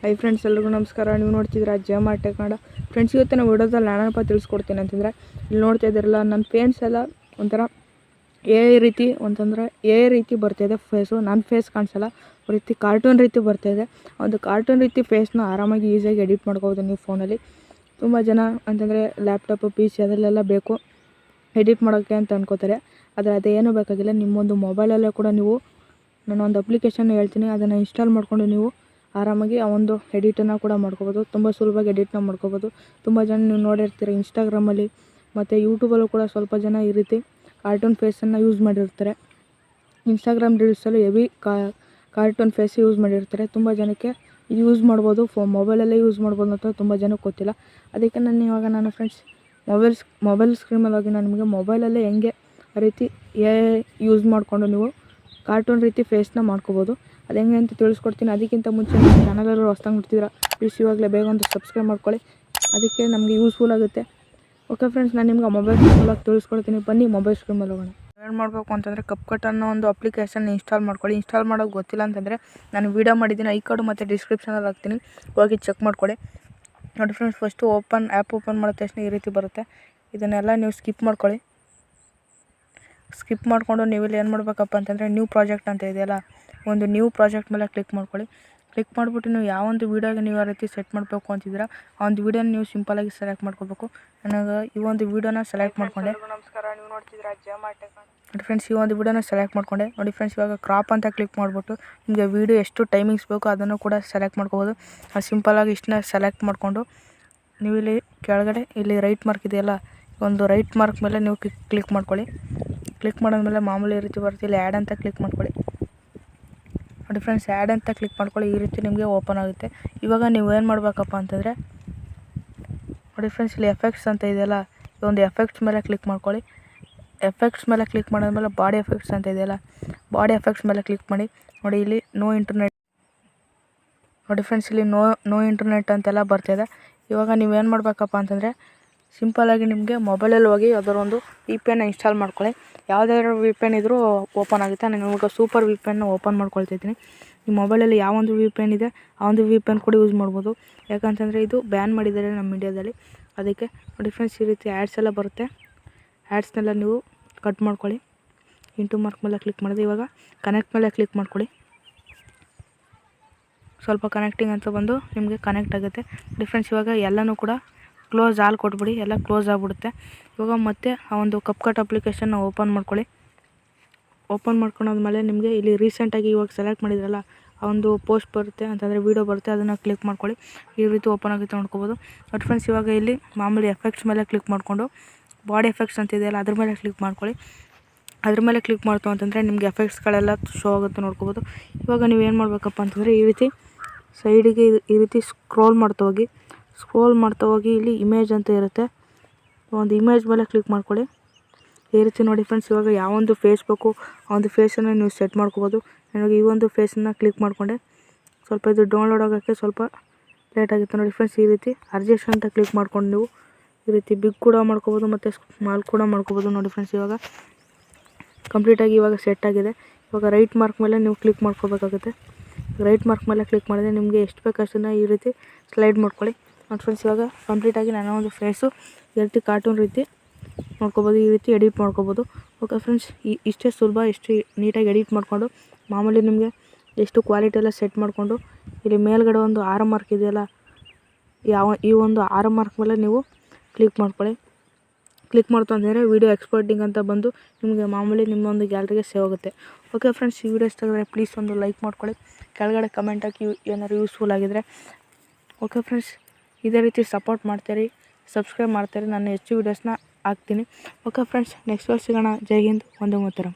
Hi friends, ಎಲ್ರಿಗೂ ನಮಸ್ಕಾರ. ನೀವು ನೋಡ್ತಿದ್ದೀರಾ ಜೆ.ಎಮ್.ಆರ್ ಟೆಕ್ ಕನ್ನಡ. ಫ್ರೆಂಡ್ಸ್, ಇವತ್ತಿನ ವಿಡಿಯೋದಲ್ಲಿ ನಾನಪ್ಪ ತಿಳಿಸ್ಕೊಡ್ತೀನಿ ಅಂತಂದರೆ, ಇಲ್ಲಿ ನೋಡ್ತಾ ಇದ್ದೀರಲ್ಲ ನನ್ನ ಫೇಸ್ ಎಲ್ಲ ಒಂಥರ ಎ ರೀತಿ ಬರ್ತಾಯಿದೆ ಫೇಸು. ನನ್ನ ಫೇಸ್ ಕಾಣಿಸಲ್ಲ, ಒಂದು ರೀತಿ ಕಾರ್ಟೂನ್ ರೀತಿ ಬರ್ತಾಯಿದೆ. ಒಂದು ಕಾರ್ಟೂನ್ ರೀತಿ ಫೇಸ್ನ ಆರಾಮಾಗಿ ಈಸಿಯಾಗಿ ಎಡಿಟ್ ಮಾಡ್ಕೋಬೋದು ನೀವು ಫೋನಲ್ಲಿ. ತುಂಬ ಜನ ಅಂತಂದರೆ ಲ್ಯಾಪ್ಟಾಪು PC ಅದರಲ್ಲೆಲ್ಲ ಬೇಕು ಎಡಿಟ್ ಮಾಡೋಕ್ಕೆ ಅಂತ ಅನ್ಕೋತಾರೆ. ಆದರೆ ಅದೇನೂ ಬೇಕಾಗಿಲ್ಲ. ನಿಮ್ಮೊಂದು ಮೊಬೈಲಲ್ಲೇ ಕೂಡ ನೀವು ನಾನೊಂದು ಅಪ್ಲಿಕೇಶನ್ ಹೇಳ್ತೀನಿ, ಅದನ್ನು ಇನ್ಸ್ಟಾಲ್ ಮಾಡಿಕೊಂಡು ನೀವು ಆರಾಮಾಗಿ ಆ ಒಂದು ಎಡಿಟನ್ನು ಕೂಡ ಮಾಡ್ಕೋಬೋದು. ತುಂಬ ಸುಲಭವಾಗಿ ಎಡಿಟ್ನ ಮಾಡ್ಕೋಬೋದು. ತುಂಬ ಜನ ನೀವು ನೋಡಿರ್ತೀರ ಇನ್ಸ್ಟಾಗ್ರಾಮಲ್ಲಿ ಮತ್ತು ಯೂಟ್ಯೂಬಲ್ಲೂ ಕೂಡ ಸ್ವಲ್ಪ ಜನ ಈ ರೀತಿ ಕಾರ್ಟೂನ್ ಫೇಸನ್ನು ಯೂಸ್ ಮಾಡಿರ್ತಾರೆ. ಇನ್ಸ್ಟಾಗ್ರಾಮ್ ರೀಲ್ಸಲ್ಲಿ ಹೆವಿ ಕಾರ್ಟೂನ್ ಫೇಸ್ ಯೂಸ್ ಮಾಡಿರ್ತಾರೆ. ತುಂಬ ಜನಕ್ಕೆ ಯೂಸ್ ಮಾಡ್ಬೋದು, ಮೊಬೈಲಲ್ಲೇ ಯೂಸ್ ಮಾಡ್ಬೋದು ಅಂತ ತುಂಬ ಜನಕ್ಕೆ ಗೊತ್ತಿಲ್ಲ. ಅದಕ್ಕೆ ನಾನು ಫ್ರೆಂಡ್ಸ್ ಮೊಬೈಲ್ ಸ್ಕ್ರೀನಲ್ಲಿ ಹೋಗಿ ನಾನು ನಿಮಗೆ ಮೊಬೈಲಲ್ಲೇ ಹೆಂಗೆ ಆ ರೀತಿ ಯೂಸ್ ಮಾಡಿಕೊಂಡು ನೀವು ಕಾರ್ಟೂನ್ ರೀತಿ ಫೇಸ್ನ ಮಾಡ್ಕೋಬೋದು. ಅದು ಹೆಂಗೆ ಅಂತ ತಿಳಿಸ್ಕೊಡ್ತೀನಿ. ಅದಕ್ಕಿಂತ ಮುಂಚೆ ನಮ್ಮ ಚಾನಲಲ್ಲಿ ಹೊಸ್ದಾಗಿ ನೋಡ್ತಿದ್ದೀರಾ, ಪ್ಲೀಸ್ ಇವಾಗಲೇ ಬೇಗ ಒಂದು ಸಬ್ಸ್ಕ್ರೈಬ್ ಮಾಡ್ಕೊಳ್ಳಿ. ಅದಕ್ಕೆ ನಮಗೆ ಯೂಸ್ಫುಲ್ ಆಗುತ್ತೆ. ಓಕೆ ಫ್ರೆಂಡ್ಸ್, ನಾನು ನಿಮ್ಗೆ ಮೊಬೈಲ್ ಸ್ಕ್ರೀನಲ್ಲಿ ತಿಳಿಸ್ಕೊಡ್ತೀನಿ. ಬನ್ನಿ ಮೊಬೈಲ್ ಸ್ಕ್ರೀನಲ್ಲಿ ಹೋಗೋಣ. ಏನು ಮಾಡಬೇಕು ಅಂತಂದರೆ ಕಪ್ಕಟ್ ಅನ್ನೋ ಒಂದು ಅಪ್ಲಿಕೇಶನ್ ಇನ್ಸ್ಟಾಲ್ ಮಾಡ್ಕೊಳ್ಳಿ. ಇನ್ಸ್ಟಾಲ್ ಮಾಡೋಕ್ಕೆ ಗೊತ್ತಿಲ್ಲ ಅಂತಂದರೆ ನಾನು ವೀಡಿಯೋ ಮಾಡಿದ್ದೀನಿ, ಐ ಕಾರ್ಡು ಮತ್ತು ಡಿಸ್ಕ್ರಿಪ್ಷನಲ್ಲಿ ಹಾಕ್ತೀನಿ, ಹೋಗಿ ಚೆಕ್ ಮಾಡ್ಕೊಳ್ಳಿ. ನೋಡಿ ಫ್ರೆಂಡ್ಸ್, ಫಸ್ಟು ಆ್ಯಪ್ ಓಪನ್ ಮಾಡಿದ ತಕ್ಷಣ ಈ ರೀತಿ ಬರುತ್ತೆ. ಇದನ್ನೆಲ್ಲ ನೀವು ಸ್ಕಿಪ್ ಮಾಡ್ಕೊಳ್ಳಿ. ಸ್ಕಿಪ್ ಮಾಡಿಕೊಂಡು ನೀವು ಇಲ್ಲಿ ಏನು ಮಾಡಬೇಕಪ್ಪ ಅಂತಂದರೆ ನ್ಯೂ ಪ್ರಾಜೆಕ್ಟ್ ಅಂತ ಇದೆಯಲ್ಲ, ಒಂದು ನ್ಯೂ ಪ್ರಾಜೆಕ್ಟ್ ಮೇಲೆ ಕ್ಲಿಕ್ ಮಾಡ್ಕೊಳ್ಳಿ. ಕ್ಲಿಕ್ ಮಾಡಿಬಿಟ್ಟು ನೀವು ಯಾವೊಂದು ವೀಡಿಯೋಗೆ ನೀವು ಆ ರೀತಿ ಸೆಟ್ ಮಾಡಬೇಕು ಅಂತಿದ್ದೀರಾ ಆ ಒಂದು ವೀಡಿಯೋನ ನೀವು ಸಿಂಪಲಾಗಿ ಸೆಲೆಕ್ಟ್ ಮಾಡ್ಕೋಬೇಕು. ನನಗೆ ಈ ಒಂದು ವೀಡಿಯೋನ ಸೆಲೆಕ್ಟ್ ಮಾಡಿಕೊಂಡೆ. ನಮಸ್ಕಾರ, ನೀವು ನೋಡ್ತಿದ್ದೀರಾ ಜೆ.ಎಮ್.ಆರ್ ಟೆಕ್. ನೋಡಿ ಫ್ರೆಂಡ್ಸ್, ಈ ಒಂದು ವೀಡಿಯೋನ ಸೆಲೆಕ್ಟ್ ಮಾಡಿಕೊಂಡೆ. ನೋಡಿ ಫ್ರೆಂಡ್ಸ್, ಇವಾಗ ಕ್ರಾಪ್ ಅಂತ ಕ್ಲಿಕ್ ಮಾಡಿಬಿಟ್ಟು ನಿಮಗೆ ವೀಡಿಯೋ ಎಷ್ಟು ಟೈಮಿಂಗ್ಸ್ ಬೇಕೋ ಅದನ್ನು ಕೂಡ ಸೆಲೆಕ್ಟ್ ಮಾಡ್ಕೋಬೋದು. ಅದು ಸಿಂಪಲಾಗಿ ಇಷ್ಟನ್ನ ಸೆಲೆಕ್ಟ್ ಮಾಡಿಕೊಂಡು ನೀವು ಇಲ್ಲಿ ಕೆಳಗಡೆ ಇಲ್ಲಿ ರೈಟ್ ಮಾರ್ಕ್ ಇದೆಯಲ್ಲ, ಒಂದು ರೈಟ್ ಮಾರ್ಕ್ ಮೇಲೆ ನೀವು ಕ್ಲಿಕ್ ಮಾಡ್ಕೊಳ್ಳಿ. ಕ್ಲಿಕ್ ಮಾಡಿದ್ಮೇಲೆ ಮಾಮೂಲಿ ಈ ರೀತಿ ಬರುತ್ತೆ. ಇಲ್ಲಿ ಆ್ಯಡ್ ಅಂತ ಕ್ಲಿಕ್ ಮಾಡ್ಕೊಳ್ಳಿ. ನೋಡಿ ಫ್ರೆಂಡ್ಸ್, ಆ್ಯಡ್ ಅಂತ ಕ್ಲಿಕ್ ಮಾಡ್ಕೊಳ್ಳಿ. ಈ ರೀತಿ ನಿಮಗೆ ಓಪನ್ ಆಗುತ್ತೆ. ಇವಾಗ ನೀವು ಏನು ಮಾಡಬೇಕಪ್ಪ ಅಂತಂದರೆ ನೋಡಿ ಫ್ರೆಂಡ್ಸ್, ಇಲ್ಲಿ ಎಫೆಕ್ಟ್ಸ್ ಅಂತ ಇದೆಯಲ್ಲ, ಒಂದು ಎಫೆಕ್ಟ್ಸ್ ಮೇಲೆ ಕ್ಲಿಕ್ ಮಾಡ್ಕೊಳ್ಳಿ. ಎಫೆಕ್ಟ್ಸ್ ಮೇಲೆ ಕ್ಲಿಕ್ ಮಾಡಿದ್ಮೇಲೆ ಬಾಡಿ ಎಫೆಕ್ಟ್ಸ್ ಅಂತ ಇದೆಯಲ್ಲ, ಬಾಡಿ ಎಫೆಕ್ಟ್ಸ್ ಮೇಲೆ ಕ್ಲಿಕ್ ಮಾಡಿ. ನೋಡಿ ಇಲ್ಲಿ ನೋ ಇಂಟರ್ನೆಟ್, ನೋಡಿ ಫ್ರೆಂಡ್ಸ್, ಇಲ್ಲಿ ನೋ ಇಂಟರ್ನೆಟ್ ಅಂತೆಲ್ಲ ಬರ್ತಾಯಿದೆ. ಇವಾಗ ನೀವೇನು ಮಾಡಬೇಕಪ್ಪ ಅಂತಂದರೆ ಸಿಂಪಲಾಗಿ ನಿಮಗೆ ಮೊಬೈಲಲ್ಲಿ ಹೋಗಿ ಅದರೊಂದು VPN ಇನ್ಸ್ಟಾಲ್ ಮಾಡ್ಕೊಳ್ಳಿ. ಯಾವುದಾದ್ರು VPN ಇದ್ದರೂ ಓಪನ್ ಆಗುತ್ತೆ. ನಾನು ಇವಾಗ ಸೂಪರ್ VPN ಓಪನ್ ಮಾಡ್ಕೊಳ್ತಿದ್ದೀನಿ. ಈ ಮೊಬೈಲಲ್ಲಿ ಯಾವೊಂದು VPN ಇದೆ ಆ ಒಂದು VPN ಕೂಡ ಯೂಸ್ ಮಾಡ್ಬೋದು. ಯಾಕಂತಂದರೆ ಇದು ಬ್ಯಾನ್ ಮಾಡಿದ್ದಾರೆ ನಮ್ಮ ಇಂಡಿಯಾದಲ್ಲಿ. ಅದಕ್ಕೆ ನೋಡಿ ಫ್ರೆಂಡ್ಸ್, ಈ ರೀತಿ ಆ್ಯಡ್ಸ್ ಎಲ್ಲ ಬರುತ್ತೆ. ಆ್ಯಡ್ಸ್ನೆಲ್ಲ ನೀವು ಕಟ್ ಮಾಡ್ಕೊಳ್ಳಿ. ಇಂಟು ಮಾರ್ಕ್ ಮೇಲೆ ಕ್ಲಿಕ್ ಮಾಡಿದೆ. ಇವಾಗ ಕನೆಕ್ಟ್ ಮೇಲೆ ಕ್ಲಿಕ್ ಮಾಡ್ಕೊಳ್ಳಿ. ಸ್ವಲ್ಪ ಕನೆಕ್ಟಿಂಗ್ ಅಂತ ಬಂದು ನಿಮಗೆ ಕನೆಕ್ಟ್ ಆಗುತ್ತೆ. ಡಿಫ್ರೆನ್ಸ್ ಇವಾಗ ಎಲ್ಲನೂ ಕೂಡ ಕ್ಲೋಸ್ ಆಲ್ ಕೊಟ್ಬಿಡಿ, ಎಲ್ಲ ಕ್ಲೋಸ್ ಆಗಿಬಿಡುತ್ತೆ. ಇವಾಗ ಮತ್ತೆ ಆ ಒಂದು ಕಪ್ಕಟ್ ಅಪ್ಲಿಕೇಶನ್ನ ಓಪನ್ ಮಾಡ್ಕೊಳ್ಳಿ. ಓಪನ್ ಮಾಡ್ಕೊಂಡಾದ್ಮೇಲೆ ನಿಮಗೆ ಇಲ್ಲಿ ರೀಸೆಂಟಾಗಿ ಇವಾಗ ಸೆಲೆಕ್ಟ್ ಮಾಡಿದ್ರಲ್ಲ ಆ ಒಂದು ಪೋಸ್ಟ್ ಬರುತ್ತೆ ಅಂತಂದರೆ ವೀಡಿಯೋ ಬರುತ್ತೆ, ಅದನ್ನು ಕ್ಲಿಕ್ ಮಾಡ್ಕೊಳ್ಳಿ. ಈ ರೀತಿ ಓಪನ್ ಆಗುತ್ತೆ ನೋಡ್ಕೋಬೋದು. ಬಟ್ ಫ್ರೆಂಡ್ಸ್, ಇವಾಗ ಇಲ್ಲಿ ಮಾಮೂಲಿ ಎಫೆಕ್ಟ್ಸ್ ಮೇಲೆ ಕ್ಲಿಕ್ ಮಾಡಿಕೊಂಡು ಬಾಡಿ ಎಫೆಕ್ಟ್ಸ್ ಅಂತ ಇದೆಯಲ್ಲ ಅದ್ರ ಮೇಲೆ ಕ್ಲಿಕ್ ಮಾಡ್ಕೊಳ್ಳಿ. ಅದ್ರ ಮೇಲೆ ಕ್ಲಿಕ್ ಮಾಡ್ತು ಅಂತಂದರೆ ನಿಮಗೆ ಎಫೆಕ್ಟ್ಸ್ಗಳೆಲ್ಲ ಶೋ ಆಗುತ್ತೆ ನೋಡ್ಕೋಬೋದು. ಇವಾಗ ನೀವು ಏನು ಮಾಡಬೇಕಪ್ಪ ಅಂತಂದರೆ ಈ ರೀತಿ ಸೈಡಿಗೆ ಈ ರೀತಿ ಸ್ಕ್ರೋಲ್ ಮಾಡ್ತಾ ಹೋಗಿ ಇಲ್ಲಿ ಇಮೇಜ್ ಅಂತ ಇರುತ್ತೆ, ಒಂದು ಇಮೇಜ್ ಮೇಲೆ ಕ್ಲಿಕ್ ಮಾಡ್ಕೊಳ್ಳಿ. ಈ ರೀತಿ ನೋಡಿ ಫ್ರೆಂಡ್ಸ್, ಇವಾಗ ಯಾವೊಂದು ಫೇಸ್ ಬೇಕು ಆ ಒಂದು ಫೇಸನ್ನು ನೀವು ಸೆಟ್ ಮಾಡ್ಕೋಬೋದು. ನನಗೆ ಈ ಒಂದು ಫೇಸನ್ನು ಕ್ಲಿಕ್ ಮಾಡಿಕೊಂಡೆ. ಸ್ವಲ್ಪ ಇದು ಡೌನ್ಲೋಡ್ ಆಗೋಕ್ಕೆ ಸ್ವಲ್ಪ ಲೇಟ್ ಆಗುತ್ತೆ. ನೋಡಿ ಫ್ರೆಂಡ್ಸ್, ಈ ರೀತಿ ಅಡ್ಜಸ್ಟ್ ಅಂತ ಕ್ಲಿಕ್ ಮಾಡ್ಕೊಂಡು ನೀವು ಈ ರೀತಿ ಬಿಗ್ ಕೂಡ ಮಾಡ್ಕೋಬೋದು ಮತ್ತು ಸ್ಮಾಲ್ ಕೂಡ ಮಾಡ್ಕೋಬೋದು. ನೋಡಿ ಫ್ರೆಂಡ್ಸ್, ಇವಾಗ ಕಂಪ್ಲೀಟಾಗಿ ಇವಾಗ ಸೆಟ್ ಆಗಿದೆ. ಇವಾಗ ರೈಟ್ ಮಾರ್ಕ್ ಮೇಲೆ ನೀವು ಕ್ಲಿಕ್ ಮಾಡ್ಕೋಬೇಕಾಗುತ್ತೆ. ರೈಟ್ ಮಾರ್ಕ್ ಮೇಲೆ ಕ್ಲಿಕ್ ಮಾಡಿದ್ರೆ ನಿಮಗೆ ಎಷ್ಟು ಬೇಕು ಅಷ್ಟನ್ನು ಈ ರೀತಿ ಸ್ಲೈಡ್ ಮಾಡ್ಕೊಳ್ಳಿ. ನೋಡಿ ಫ್ರೆಂಡ್ಸ್, ಇವಾಗ ಕಂಪ್ಲೀಟಾಗಿ ನನ್ನ ಒಂದು ಫೇಸು ಈ ರೀತಿ ಕಾರ್ಟೂನ್ ರೀತಿ ನೋಡ್ಕೋಬೋದು, ಈ ರೀತಿ ಎಡಿಟ್ ಮಾಡ್ಕೋಬೋದು. ಓಕೆ ಫ್ರೆಂಡ್ಸ್, ಇಷ್ಟೇ ಸುಲಭ, ಎಷ್ಟು ನೀಟಾಗಿ ಎಡಿಟ್ ಮಾಡಿಕೊಂಡು ಮಾಮೂಲಿ ನಿಮಗೆ ಎಷ್ಟು ಕ್ವಾಲಿಟಿ ಎಲ್ಲ ಸೆಟ್ ಮಾಡಿಕೊಂಡು ಇಲ್ಲಿ ಮೇಲ್ಗಡೆ ಒಂದು ಆರೋ ಮಾರ್ಕ್ ಇದೆಯಲ್ಲ, ಈ ಒಂದು ಆರೋ ಮಾರ್ಕ್ ಮೇಲೆ ನೀವು ಕ್ಲಿಕ್ ಮಾಡ್ಕೊಳ್ಳಿ. ಕ್ಲಿಕ್ ಮಾಡ್ತು ಅಂದರೆ ವೀಡಿಯೋ ಎಕ್ಸ್ಪೋರ್ಟಿಂಗ್ ಅಂತ ಬಂದು ನಿಮಗೆ ಮಾಮೂಲಿ ನಿಮ್ಮ ಒಂದು ಗ್ಯಾಲರಿಗೆ ಸೇವ್ ಆಗುತ್ತೆ. ಓಕೆ ಫ್ರೆಂಡ್ಸ್, ಈ ವಿಡಿಯೋ ಇಷ್ಟ ಆಗಿದ್ರೆ ಪ್ಲೀಸ್ ಒಂದು ಲೈಕ್ ಮಾಡ್ಕೊಳ್ಳಿ, ಕೆಳಗಡೆ ಕಮೆಂಟ್ ಹಾಕಿ ಏನಾದ್ರು ಯೂಸ್ಫುಲ್ ಆಗಿದ್ರೆ. ಓಕೆ ಫ್ರೆಂಡ್ಸ್, ಇದೇ ರೀತಿ ಸಪೋರ್ಟ್ ಮಾಡ್ತೀರಿ, ಸಬ್ಸ್ಕ್ರೈಬ್ ಮಾಡ್ತೀರಿ, ನಾನು ಹೆಚ್ಚು ವೀಡಿಯೋಸ್ನ ಹಾಕ್ತೀನಿ. ಓಕೆ ಫ್ರೆಂಡ್ಸ್, ನೆಕ್ಸ್ಟ್ ಸಿಗೋಣ. ಜೈ ಹಿಂದ್, ವಂದೇ ಮಾತರಂ.